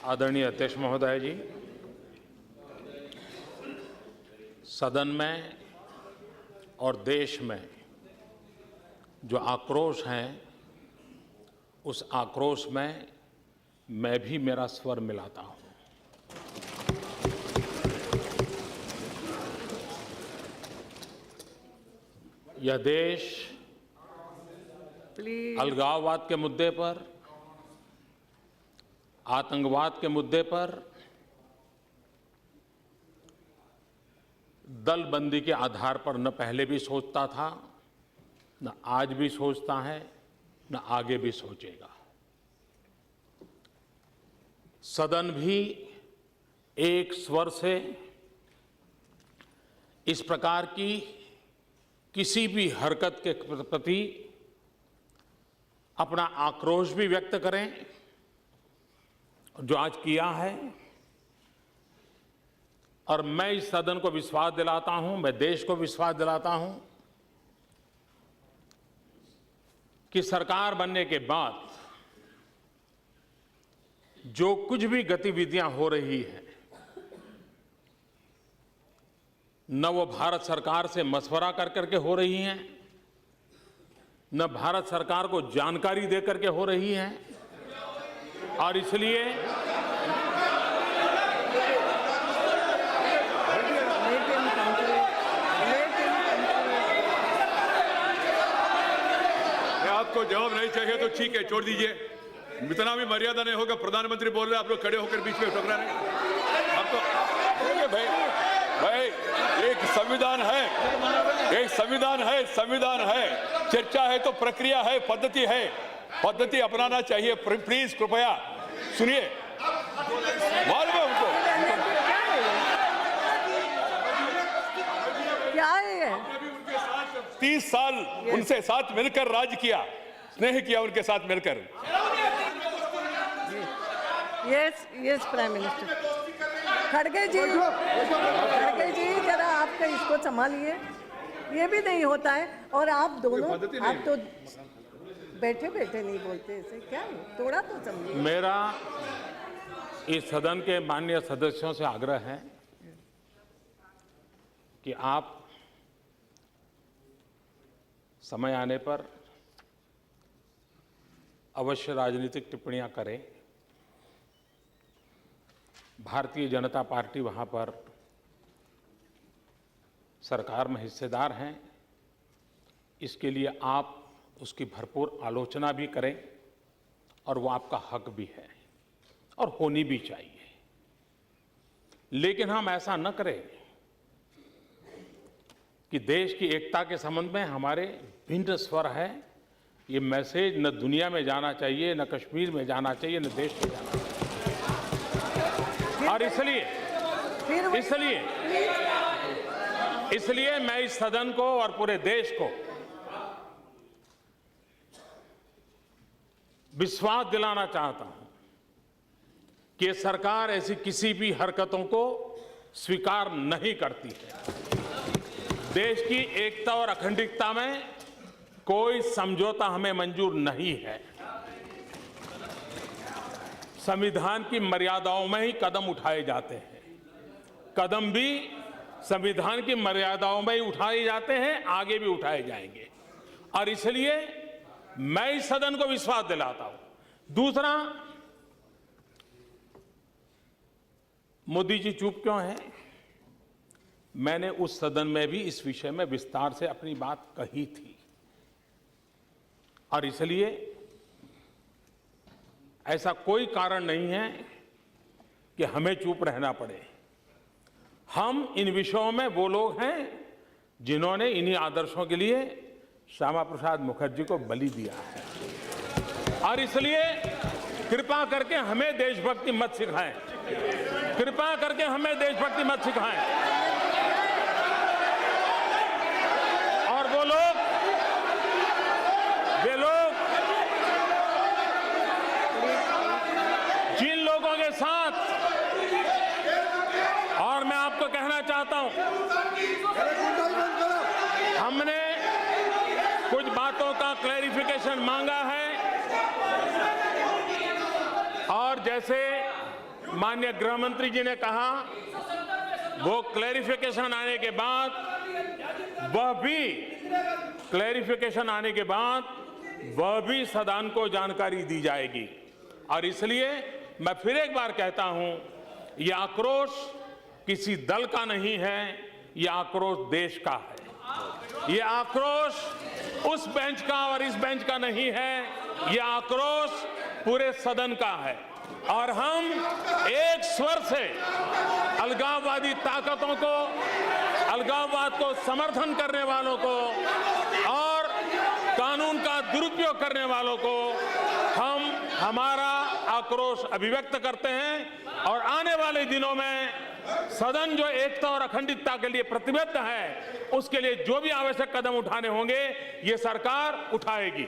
आदरणीय अध्यक्ष महोदय जी, सदन में और देश में जो आक्रोश है, उस आक्रोश में मैं भी मेरा स्वर मिलाता हूं। यह देश अलगाववाद के मुद्दे पर, आतंकवाद के मुद्दे पर दलबंदी के आधार पर न पहले भी सोचता था, न आज भी सोचता है, न आगे भी सोचेगा। सदन भी एक स्वर से इस प्रकार की किसी भी हरकत के प्रति अपना आक्रोश भी व्यक्त करें, जो आज किया है। और मैं इस सदन को विश्वास दिलाता हूं, मैं देश को विश्वास दिलाता हूं कि सरकार बनने के बाद जो कुछ भी गतिविधियां हो रही हैं, न वो भारत सरकार से मशवरा कर करके हो रही हैं, न भारत सरकार को जानकारी दे करके हो रही हैं, और इसलिए आपको जवाब नहीं चाहिए तो ठीक है, छोड़ दीजिए। इतना भी मर्यादा नहीं होगा। प्रधानमंत्री बोल रहे हैं, आप लोग खड़े होकर बीच में टकरा रहे हैं। आप तो भाई एक संविधान है, एक संविधान है। चर्चा है तो प्रक्रिया है, पद्धति है, पद्धति अपनाना चाहिए। प्लीज कृपया सुनिए। मालूम है उनको क्या है? 30 साल उनसे साथ मिलकर राज किया, स्नेह किया उनके साथ मिलकर। Yes prime minister. खड़गे जी जरा आपका इसको संभालिए। ये भी नहीं होता है। और आप दोनों, आप तो बैठे बैठे नहीं बोलते, ऐसे क्या है? थोड़ा तो समझिए। मेरा इस सदन के माननीय सदस्यों से आग्रह है कि आप समय आने पर अवश्य राजनीतिक टिप्पणियां करें। भारतीय जनता पार्टी वहां पर सरकार में हिस्सेदार हैं, इसके लिए आप उसकी भरपूर आलोचना भी करें, और वो आपका हक भी है और होनी भी चाहिए। लेकिन हम ऐसा न करें कि देश की एकता के संबंध में हमारे भिन्न स्वर है। ये मैसेज न दुनिया में जाना चाहिए, न कश्मीर में जाना चाहिए, न देश में जाना चाहिए। और इसलिए मैं इस सदन को और पूरे देश को विश्वास दिलाना चाहता हूं कि सरकार ऐसी किसी भी हरकतों को स्वीकार नहीं करती है। देश की एकता और अखंडता में कोई समझौता हमें मंजूर नहीं है। संविधान की मर्यादाओं में ही कदम उठाए जाते हैं। कदम भी संविधान की मर्यादाओं में ही उठाए जाते हैं, आगे भी उठाए जाएंगे। और इसलिए मैं इस सदन को विश्वास दिलाता हूं। दूसरा, मोदी जी चुप क्यों हैं? मैंने उस सदन में भी इस विषय में विस्तार से अपनी बात कही थी, और इसलिए ऐसा कोई कारण नहीं है कि हमें चुप रहना पड़े। हम इन विषयों में वो लोग हैं जिन्होंने इन्हीं आदर्शों के लिए श्यामा प्रसाद मुखर्जी को बलि दिया है, और इसलिए कृपा करके हमें देशभक्ति मत सिखाएं। कृपा करके हमें देशभक्ति मत सिखाएं। और वे लोग जिन लोगों के साथ, और मैं आपको कहना चाहता हूं, हमने कुछ बातों का क्लैरिफिकेशन मांगा है, और जैसे माननीय गृह मंत्री जी ने कहा वो क्लैरिफिकेशन आने के बाद, वह भी क्लैरिफिकेशन आने के बाद वह भी सदन को जानकारी दी जाएगी। और इसलिए मैं फिर एक बार कहता हूं, यह आक्रोश किसी दल का नहीं है, यह आक्रोश देश का है। यह आक्रोश उस बेंच का और इस बेंच का नहीं है, यह आक्रोश पूरे सदन का है। और हम एक स्वर से अलगाववादी ताकतों को, अलगाववाद को समर्थन करने वालों को और कानून का दुरुपयोग करने वालों को हम हमारा आक्रोश अभिव्यक्त करते हैं। और आने वाले दिनों में सदन जो एकता और अखंडितता के लिए प्रतिबद्ध है, उसके लिए जो भी आवश्यक कदम उठाने होंगे ये सरकार उठाएगी।